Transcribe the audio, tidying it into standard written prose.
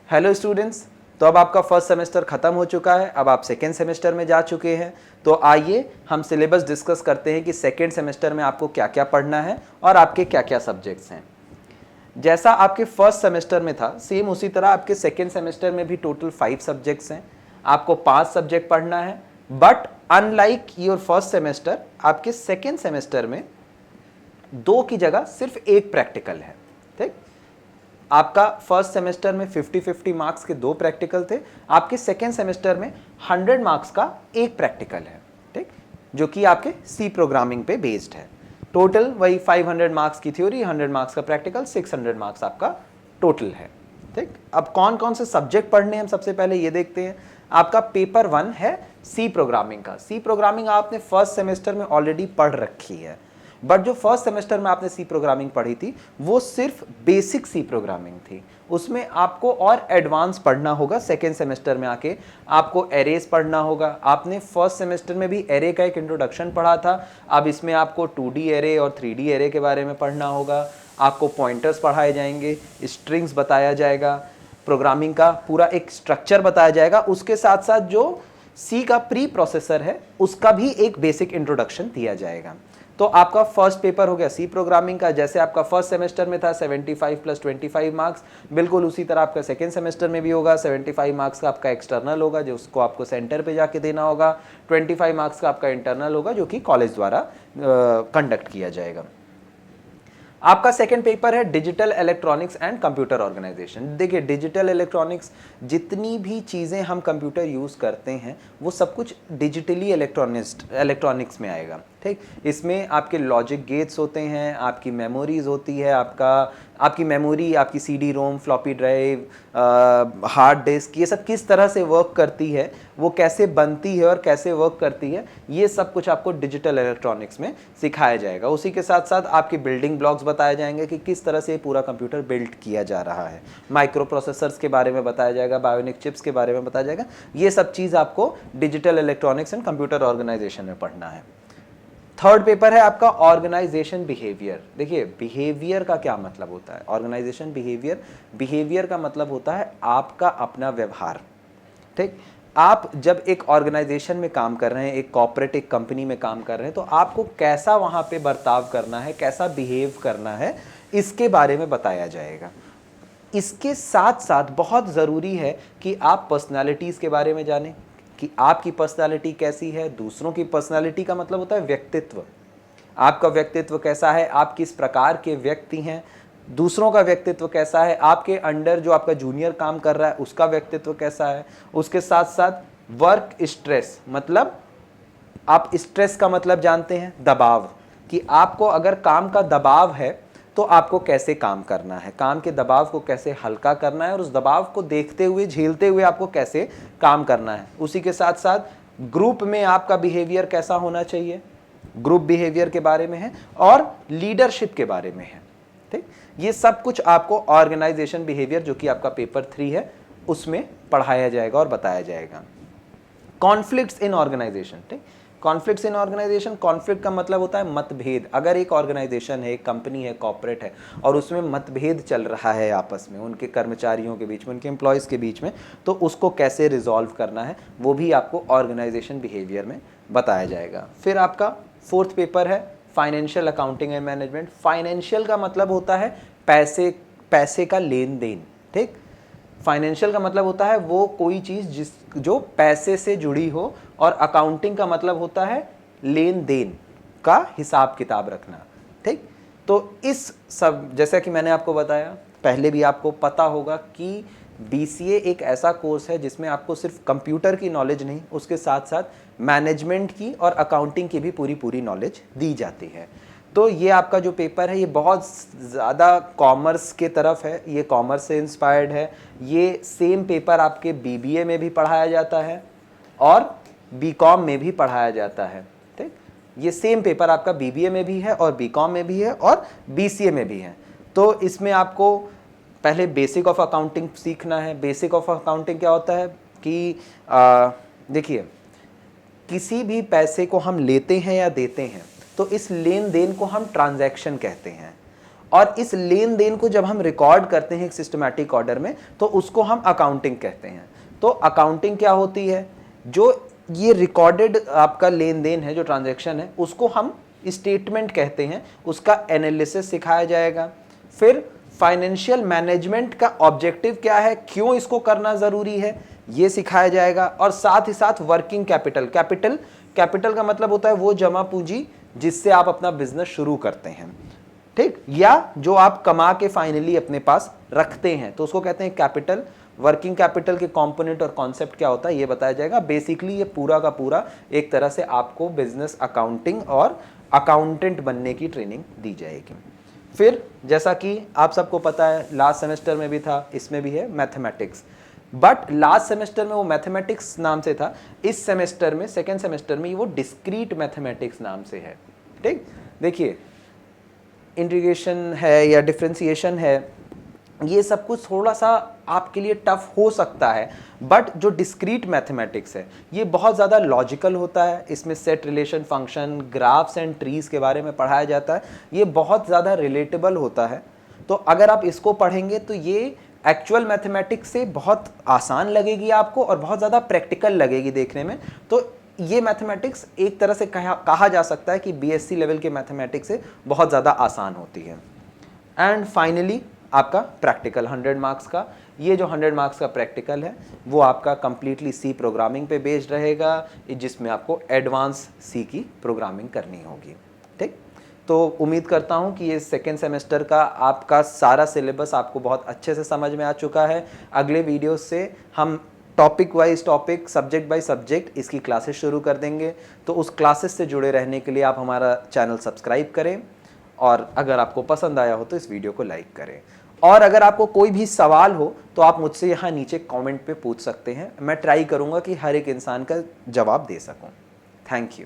Hello students, तो अब आपका फर्स्ट सेमेस्टर खत्म हो चुका है। अब आप सेकेंड सेमेस्टर में जा चुके हैं। तो आइए हम सिलेबस डिस्कस करते हैं कि सेकेंड सेमेस्टर में आपको क्या क्या पढ़ना है और आपके क्या क्या सब्जेक्ट्स हैं। जैसा आपके फर्स्ट सेमेस्टर में था सेम उसी तरह आपके सेकेंड सेमेस्टर में भी टोटल 5 सब्जेक्ट्स हैं। आपको 5 सब्जेक्ट पढ़ना है, but unlike your first semester आपके सेकेंड सेमेस्टर में 2 की जगह सिर्फ 1 प्रैक्टिकल है। ठीक, आपका फर्स्ट सेमेस्टर में 50-50 मार्क्स के 2 प्रैक्टिकल थे, आपके सेकेंड सेमेस्टर में 100 मार्क्स का 1 प्रैक्टिकल है। ठीक, जो कि आपके सी प्रोग्रामिंग पे बेस्ड है। टोटल वही 500 मार्क्स की थ्योरी, 100 मार्क्स का प्रैक्टिकल, 600 मार्क्स आपका टोटल है। ठीक, अब कौन कौन से सब्जेक्ट पढ़ने हैं हम सबसे पहले ये देखते हैं। आपका पेपर 1 है सी प्रोग्रामिंग का। सी प्रोग्रामिंग आपने फर्स्ट सेमेस्टर में ऑलरेडी पढ़ रखी है, बट जो फर्स्ट सेमेस्टर में आपने सी प्रोग्रामिंग पढ़ी थी वो सिर्फ बेसिक सी प्रोग्रामिंग थी। उसमें आपको और एडवांस पढ़ना होगा। सेकेंड सेमेस्टर में आके आपको एरेज पढ़ना होगा। आपने फर्स्ट सेमेस्टर में भी एरे का एक इंट्रोडक्शन पढ़ा था, अब इसमें आपको 2D एरे और 3D एरे के बारे में पढ़ना होगा। आपको पॉइंटर्स पढ़ाए जाएंगे, स्ट्रिंग्स बताया जाएगा, प्रोग्रामिंग का पूरा एक स्ट्रक्चर बताया जाएगा। उसके साथ साथ जो सी का प्री प्रोसेसर है उसका भी एक बेसिक इंट्रोडक्शन दिया जाएगा। तो आपका फर्स्ट पेपर हो गया सी प्रोग्रामिंग का। जैसे आपका फर्स्ट सेमेस्टर में था 75 + 25 मार्क्स, बिल्कुल उसी तरह आपका सेकेंड सेमेस्टर में भी होगा। 75 मार्क्स का आपका एक्सटर्नल होगा जो उसको आपको सेंटर पे जाके देना होगा। 25 मार्क्स का आपका इंटरनल होगा जो कि कॉलेज द्वारा कंडक्ट किया जाएगा। आपका सेकंड पेपर है digital electronics and computer organisation. देखिए, डिजिटल इलेक्ट्रॉनिक्स, जितनी भी चीज़ें हम कंप्यूटर यूज़ करते हैं वो सब कुछ डिजिटली इलेक्ट्रॉनिक्स में आएगा। ठीक, इसमें आपके लॉजिक गेट्स होते हैं, आपकी मेमोरीज होती है, आपकी मेमोरी, आपकी CD रोम, फ्लॉपी ड्राइव, हार्ड डिस्क, ये सब किस तरह से वर्क करती है, वो कैसे बनती है और कैसे वर्क करती है, ये सब कुछ आपको डिजिटल इलेक्ट्रॉनिक्स में सिखाया जाएगा। उसी के साथ साथ आपके बिल्डिंग ब्लॉक्स बताए जाएंगे कि किस तरह से पूरा कंप्यूटर बिल्ड किया जा रहा है। माइक्रो प्रोसेसर्स के बारे में बताया जाएगा, बायोनिक चिप्स के बारे में बताया जाएगा। ये सब चीज़ आपको digital electronics and computer organisation में पढ़ना है। थर्ड पेपर है आपका ऑर्गेनाइजेशन बिहेवियर। देखिए, बिहेवियर का क्या मतलब होता है, ऑर्गेनाइजेशन बिहेवियर का मतलब होता है आपका अपना व्यवहार। ठीक, आप जब एक ऑर्गेनाइजेशन में काम कर रहे हैं, एक कॉर्पोरेट एक कंपनी में काम कर रहे हैं, तो आपको कैसा वहाँ पे बर्ताव करना है, कैसा बिहेव करना है, इसके बारे में बताया जाएगा। इसके साथ साथ बहुत ज़रूरी है कि आप पर्सनालिटीज़ के बारे में जानें कि आपकी पर्सनालिटी कैसी है। दूसरों की पर्सनालिटी का मतलब होता है व्यक्तित्व। आपका व्यक्तित्व कैसा है, आप किस प्रकार के व्यक्ति हैं, दूसरों का व्यक्तित्व कैसा है, आपके अंडर जो आपका जूनियर काम कर रहा है उसका व्यक्तित्व कैसा है। उसके साथ साथ वर्क स्ट्रेस, मतलब आप स्ट्रेस का मतलब जानते हैं, दबाव, कि आपको अगर काम का दबाव है तो आपको कैसे काम करना है, काम के दबाव को कैसे हल्का करना है और उस दबाव को देखते हुए, झेलते हुए आपको कैसे काम करना है। उसी के साथ साथ ग्रुप में आपका बिहेवियर कैसा होना चाहिए, ग्रुप बिहेवियर के बारे में है और लीडरशिप के बारे में है। ठीक, ये सब कुछ आपको ऑर्गेनाइजेशन बिहेवियर, जो कि आपका पेपर 3 है, उसमें पढ़ाया जाएगा और बताया जाएगा। Conflicts in organisation. ठीक, कॉन्फ्लिक्ट्स इन ऑर्गेनाइजेशन, कॉन्फ्लिक्ट का मतलब होता है मतभेद। अगर एक ऑर्गेनाइजेशन है, एक कंपनी है, कॉर्पोरेट है और उसमें मतभेद चल रहा है आपस में, उनके कर्मचारियों के बीच में, उनके एम्प्लॉयज़ के बीच में, तो उसको कैसे रिजॉल्व करना है वो भी आपको ऑर्गेनाइजेशन बिहेवियर में बताया जाएगा। फिर आपका फोर्थ पेपर है financial accounting and management. Financial का मतलब होता है पैसे का लेन देन। ठीक, फाइनेंशियल का मतलब होता है वो कोई चीज़ जो पैसे से जुड़ी हो, और अकाउंटिंग का मतलब होता है लेन देन का हिसाब किताब रखना। ठीक, तो इस सब, जैसा कि मैंने आपको बताया पहले भी, आपको पता होगा कि BCA एक ऐसा कोर्स है जिसमें आपको सिर्फ कंप्यूटर की नॉलेज नहीं, उसके साथ साथ मैनेजमेंट की और अकाउंटिंग की भी पूरी नॉलेज दी जाती है। तो ये आपका जो पेपर है ये बहुत ज़्यादा कॉमर्स के तरफ है, ये कॉमर्स से इंस्पायर्ड है। ये सेम पेपर आपके BBA में भी पढ़ाया जाता है और BCom में भी पढ़ाया जाता है। ठीक, ये सेम पेपर आपका BBA में भी है और BCom में भी है और BCA में भी है। तो इसमें आपको पहले बेसिक ऑफ अकाउंटिंग सीखना है। बेसिक ऑफ अकाउंटिंग क्या होता है कि देखिए, किसी भी पैसे को हम लेते हैं या देते हैं तो इस लेन देन को हम ट्रांजैक्शन कहते हैं, और इस लेन देन को जब हम रिकॉर्ड करते हैं एक सिस्टमैटिक ऑर्डर में तो उसको हम अकाउंटिंग कहते हैं। तो अकाउंटिंग क्या होती है, जो ये रिकॉर्डेड आपका लेन देन है, जो ट्रांजैक्शन है, उसको हम स्टेटमेंट कहते हैं, उसका एनालिसिस सिखाया जाएगा। फिर फाइनेंशियल मैनेजमेंट का ऑब्जेक्टिव क्या है, क्यों इसको करना ज़रूरी है, ये सिखाया जाएगा। और साथ ही साथ वर्किंग कैपिटल, कैपिटल का मतलब होता है वो जमा पूंजी जिससे आप अपना बिजनेस शुरू करते हैं, ठीक, या जो आप कमा के फाइनली अपने पास रखते हैं, तो उसको कहते हैं कैपिटल। वर्किंग कैपिटल के कंपोनेंट और कॉन्सेप्ट क्या होता है ये बताया जाएगा। बेसिकली ये पूरा का पूरा एक तरह से आपको बिजनेस अकाउंटिंग और अकाउंटेंट बनने की ट्रेनिंग दी जाएगी। फिर जैसा कि आप सबको पता है, लास्ट सेमेस्टर में भी था, इसमें भी है मैथमेटिक्स, बट लास्ट सेमेस्टर में वो मैथमेटिक्स नाम से था, इस सेमेस्टर में सेकेंड सेमेस्टर में वो डिस्क्रीट मैथमेटिक्स नाम से है, ठीक। देखिए इंटीग्रेशन है या डिफरेंशिएशन है, ये सब कुछ थोड़ा सा आपके लिए टफ हो सकता है, बट जो डिस्क्रीट मैथमेटिक्स है ये बहुत ज़्यादा लॉजिकल होता है। इसमें set, relation, function, graphs and trees के बारे में पढ़ाया जाता है, ये बहुत ज़्यादा रिलेटेबल होता है। तो अगर आप इसको पढ़ेंगे तो ये एक्चुअल मैथमेटिक्स से बहुत आसान लगेगी आपको और बहुत ज़्यादा प्रैक्टिकल लगेगी देखने में। तो ये मैथमेटिक्स एक तरह से कहा जा सकता है कि बीएससी लेवल के मैथमेटिक्स से बहुत ज़्यादा आसान होती है। एंड फाइनली आपका प्रैक्टिकल 100 मार्क्स का, ये जो 100 मार्क्स का प्रैक्टिकल है वो आपका कंप्लीटली सी प्रोग्रामिंग पे बेस्ड रहेगा, जिसमें आपको एडवांस सी की प्रोग्रामिंग करनी होगी, ठीक। तो उम्मीद करता हूँ कि ये सेकेंड सेमेस्टर का आपका सारा सिलेबस आपको बहुत अच्छे से समझ में आ चुका है। अगले वीडियो से हम topic wise topic, subject by subject इसकी क्लासेस शुरू कर देंगे। तो उस क्लासेस से जुड़े रहने के लिए आप हमारा चैनल सब्सक्राइब करें, और अगर आपको पसंद आया हो तो इस वीडियो को लाइक करें। और अगर आपको कोई भी सवाल हो तो आप मुझसे यहाँ नीचे कमेंट पे पूछ सकते हैं, मैं ट्राई करूँगा कि हर एक इंसान का जवाब दे सकूँ। Thank you.